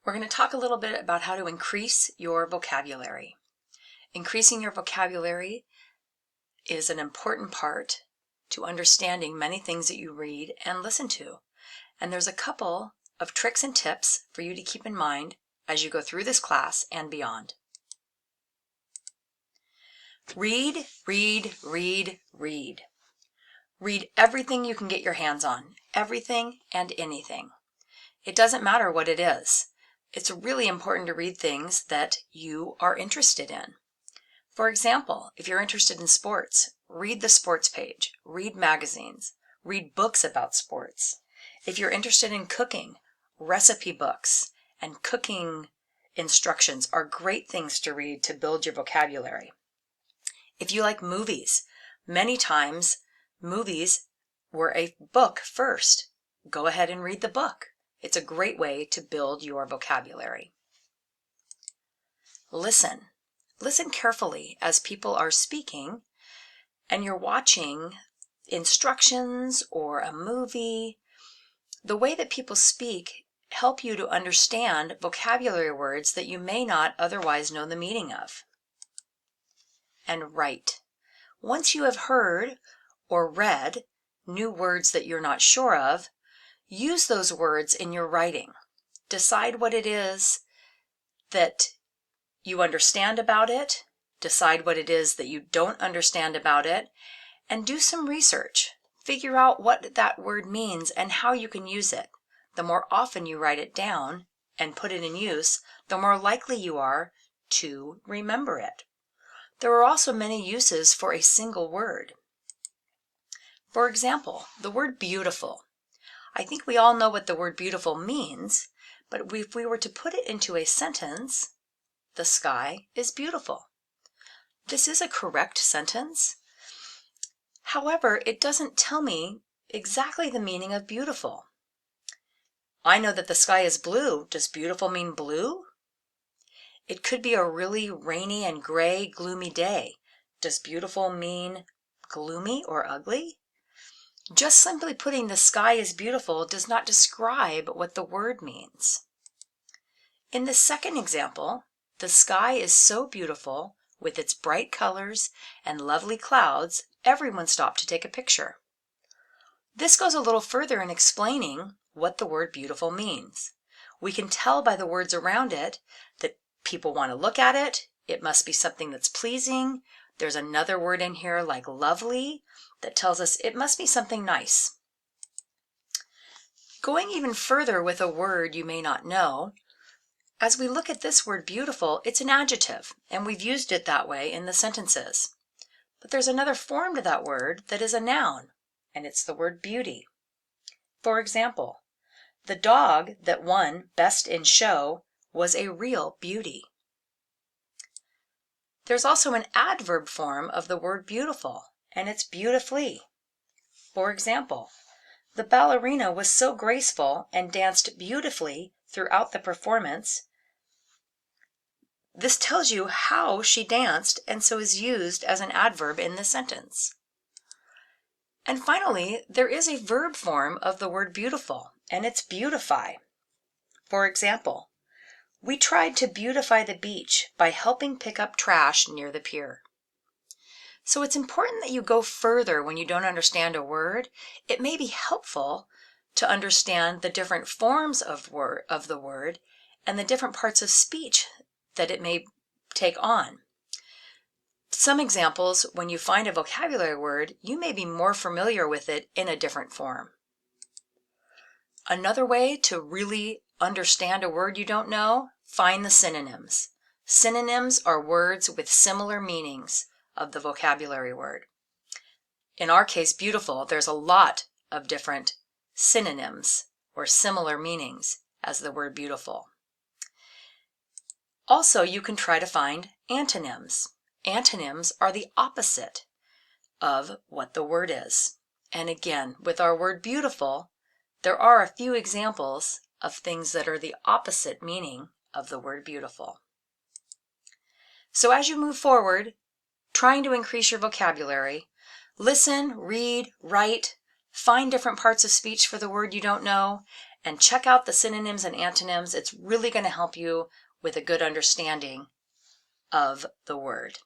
We're going to talk a little bit about how to increase your vocabulary. Increasing your vocabulary is an important part to understanding many things that you read and listen to. And there's a couple of tricks and tips for you to keep in mind as you go through this class and beyond. Read, read, read, read. Read everything you can get your hands on, everything and anything. It doesn't matter what it is. It's really important to read things that you are interested in. For example, if you're interested in sports, read the sports page, read magazines, read books about sports. If you're interested in cooking, recipe books and cooking instructions are great things to read to build your vocabulary. If you like movies, many times movies were a book first. Go ahead and read the book. It's a great way to build your vocabulary. Listen. Listen carefully as people are speaking and you're watching instructions or a movie. The way that people speak help you to understand vocabulary words that you may not otherwise know the meaning of. And write. Once you have heard or read new words that you're not sure of, use those words in your writing. Decide what it is that you understand about it. Decide what it is that you don't understand about it. And do some research. Figure out what that word means and how you can use it. The more often you write it down and put it in use, the more likely you are to remember it. There are also many uses for a single word. For example, the word beautiful. I think we all know what the word beautiful means, but if we were to put it into a sentence, the sky is beautiful. This is a correct sentence. However, it doesn't tell me exactly the meaning of beautiful. I know that the sky is blue. Does beautiful mean blue? It could be a really rainy and gray, gloomy day. Does beautiful mean gloomy or ugly? Just simply putting the sky is beautiful does not describe what the word means. In the second example, the sky is so beautiful with its bright colors and lovely clouds, everyone stopped to take a picture. This goes a little further in explaining what the word beautiful means. We can tell by the words around it that people want to look at it. It must be something that's pleasing. There's another word in here like lovely that tells us it must be something nice. Going even further with a word you may not know, as we look at this word beautiful, it's an adjective, and we've used it that way in the sentences. But there's another form to that word that is a noun, and it's the word beauty. For example, the dog that won Best in Show was a real beauty. There's also an adverb form of the word beautiful, and it's beautifully. For example, the ballerina was so graceful and danced beautifully throughout the performance. This tells you how she danced and so is used as an adverb in the sentence. And finally, there is a verb form of the word beautiful, and it's beautify. For example, we tried to beautify the beach by helping pick up trash near the pier. So it's important that you go further when you don't understand a word. It may be helpful to understand the different forms of the word and the different parts of speech that it may take on. Some examples, when you find a vocabulary word, you may be more familiar with it in a different form. Another way to really understand a word you don't know, find the synonyms. Synonyms are words with similar meanings of the vocabulary word. In our case, beautiful, there's a lot of different synonyms or similar meanings as the word beautiful. Also, you can try to find antonyms. Antonyms are the opposite of what the word is. And again, with our word beautiful, there are a few examples of things that are the opposite meaning of the word beautiful. So as you move forward, trying to increase your vocabulary, listen, read, write, find different parts of speech for the word you don't know, and check out the synonyms and antonyms. It's really going to help you with a good understanding of the word.